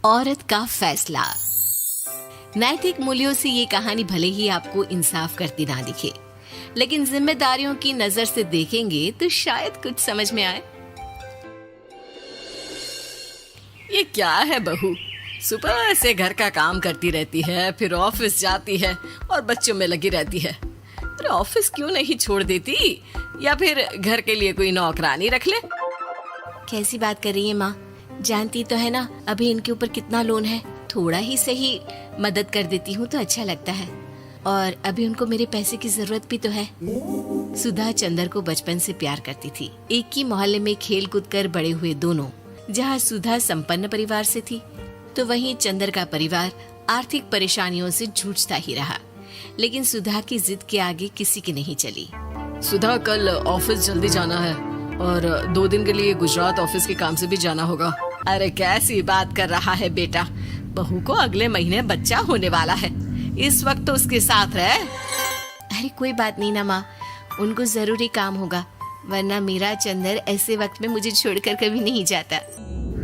औरत का फैसला। नैतिक मूल्यों से ये कहानी भले ही आपको इंसाफ करती ना दिखे, लेकिन जिम्मेदारियों की नजर से देखेंगे तो शायद कुछ समझ में आए। ये क्या है बहू, सुबह से घर का काम करती रहती है, फिर ऑफिस जाती है और बच्चों में लगी रहती है। अरे ऑफिस क्यों नहीं छोड़ देती, या फिर घर के लिए कोई नौकरानी रख ले। कैसी बात कर रही है माँ? जानती तो है ना अभी इनके ऊपर कितना लोन है। थोड़ा ही सही मदद कर देती हूँ तो अच्छा लगता है, और अभी उनको मेरे पैसे की जरूरत भी तो है। सुधा चंदर को बचपन से प्यार करती थी। एक ही मोहल्ले में खेल कूद कर बड़े हुए दोनों। जहाँ सुधा संपन्न परिवार से थी तो वहीं चंदर का परिवार आर्थिक परेशानियों से जूझता ही रहा। लेकिन सुधा की जिद के आगे किसी की नहीं चली। सुधा, कल ऑफिस जल्दी जाना है और 2 दिन के लिए गुजरात ऑफिस के काम से भी जाना होगा। अरे कैसी बात कर रहा है बेटा, बहू को अगले महीने बच्चा होने वाला है, इस वक्त तो उसके साथ रहे। अरे कोई बात नहीं ना माँ, उनको जरूरी काम होगा, वरना मेरा चंदर ऐसे वक्त में मुझे छोड़कर कभी नहीं जाता।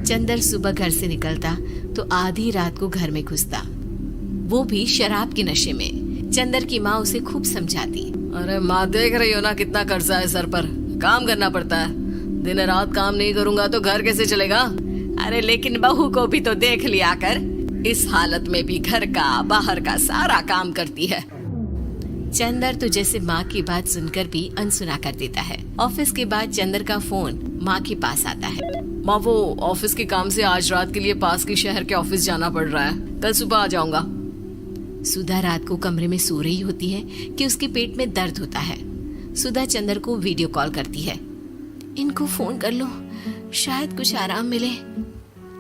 चंदर सुबह घर से निकलता तो आधी रात को घर में घुसता, वो भी शराब के नशे में। चंदर की माँ उसे खूब समझाती। अरे माँ, देख रही हो ना कितना कर्जा है सर पर, काम करना पड़ता है। दिन रात काम नहीं करूंगा तो घर कैसे चलेगा। अरे लेकिन बहू को भी तो देख लिया कर, इस हालत में भी घर का बाहर का सारा काम करती है। चंदर तो जैसे माँ की बात सुनकर भी अनसुना कर देता है। ऑफिस के बाद चंदर का फोन माँ के पास आता है। माँ, वो ऑफिस के काम से आज रात के लिए पास के शहर के ऑफिस जाना पड़ रहा है, कल सुबह आ जाऊंगा। सुधा रात को कमरे में सो रही होती है कि उसके पेट में दर्द होता है। सुधा चंदर को वीडियो कॉल करती है। इनको फोन कर लो, शायद कुछ आराम मिले।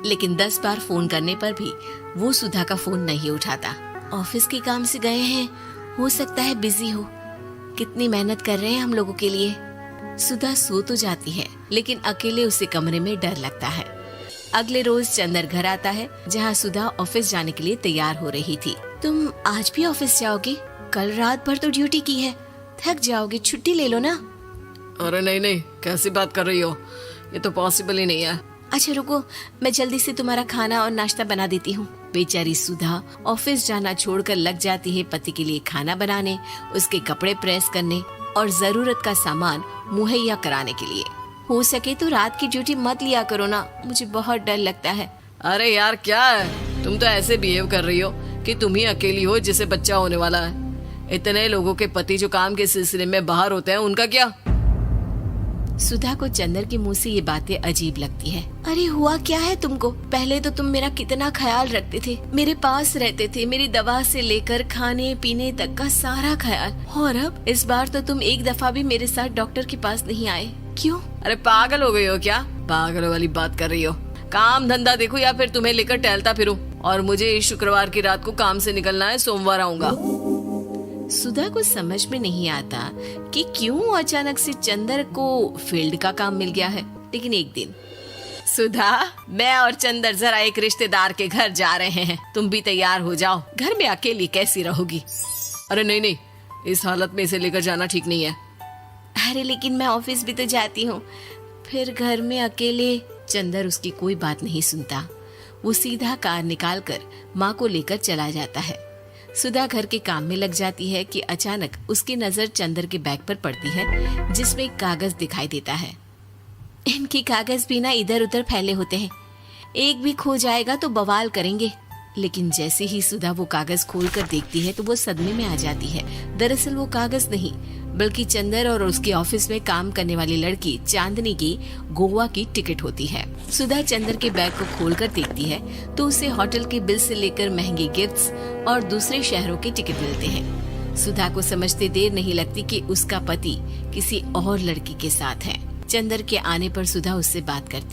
लेकिन 10 बार फोन करने पर भी वो सुधा का फोन नहीं उठाता। ऑफिस के काम से गए हैं, हो सकता है बिजी हो। कितनी मेहनत कर रहे हैं हम लोगों के लिए। सुधा सो तो जाती है, लेकिन अकेले उसे कमरे में डर लगता है। अगले रोज चंदर घर आता है, जहाँ सुधा ऑफिस जाने के लिए तैयार हो रही थी। तुम आज भी ऑफिस जाओगी? कल रात भर तो ड्यूटी की है, थक जाओगे, छुट्टी ले लो ना। अरे नहीं नहीं, कैसी बात कर रही हो, ये तो पॉसिबल ही नहीं है। अच्छा रुको, मैं जल्दी से तुम्हारा खाना और नाश्ता बना देती हूँ। बेचारी सुधा ऑफिस जाना छोड़कर लग जाती है पति के लिए खाना बनाने, उसके कपड़े प्रेस करने और जरूरत का सामान मुहैया कराने के लिए। हो सके तो रात की ड्यूटी मत लिया करो ना, मुझे बहुत डर लगता है। अरे यार क्या है, तुम तो ऐसे बिहेव कर रही हो कि तुम ही अकेली हो जिसे बच्चा होने वाला है। इतने लोगों के पति जो काम के सिलसिले में बाहर होते हैं, उनका क्या? सुधा को चंदर के मुंह से ये बातें अजीब लगती है। अरे हुआ क्या है तुमको? पहले तो तुम मेरा कितना ख्याल रखते थे, मेरे पास रहते थे, मेरी दवा से लेकर खाने पीने तक का सारा ख्याल। और अब इस बार तो तुम एक दफा भी मेरे साथ डॉक्टर के पास नहीं आए, क्यों? अरे पागल हो गई हो क्या? पागल वाली बात कर रही हो। काम धंधा देखो या फिर तुम्हें लेकर टहलता फिरूं। और मुझे शुक्रवार की रात को काम से निकलना है, सोमवार आऊंगा। सुधा को समझ में नहीं आता कि क्यों अचानक से चंदर को फील्ड का काम मिल गया है। लेकिन एक दिन, सुधा, मैं और चंदर जरा एक रिश्तेदार के घर जा रहे हैं, तुम भी तैयार हो जाओ, घर में अकेली कैसी रहोगी। अरे नहीं नहीं, इस हालत में इसे लेकर जाना ठीक नहीं है। अरे लेकिन मैं ऑफिस भी तो जाती हूँ, फिर घर में अकेले। चंदर उसकी कोई बात नहीं सुनता। वो सीधा कार निकाल कर माँ को लेकर चला जाता है। सुधा घर के काम में लग जाती है कि अचानक उसकी नजर चंदर के बैग पर पड़ती है, जिसमें एक कागज दिखाई देता है। इनके कागज भी ना इधर उधर फैले होते हैं, एक भी खो जाएगा तो बवाल करेंगे। लेकिन जैसे ही सुधा वो कागज खोल कर देखती है तो वो सदमे में आ जाती है। दरअसल वो कागज नहीं, बल्कि चंदर और उसके ऑफिस में काम करने वाली लड़की चांदनी की गोवा की टिकट होती है। सुधा चंदर के बैग को खोलकर देखती है तो उसे होटल के बिल से लेकर महंगे गिफ्ट्स और दूसरे शहरों के टिकट मिलते हैं। सुधा को समझते देर नहीं लगती कि उसका पति किसी और लड़की के साथ है। चंदर के आने पर सुधा उससे बात करती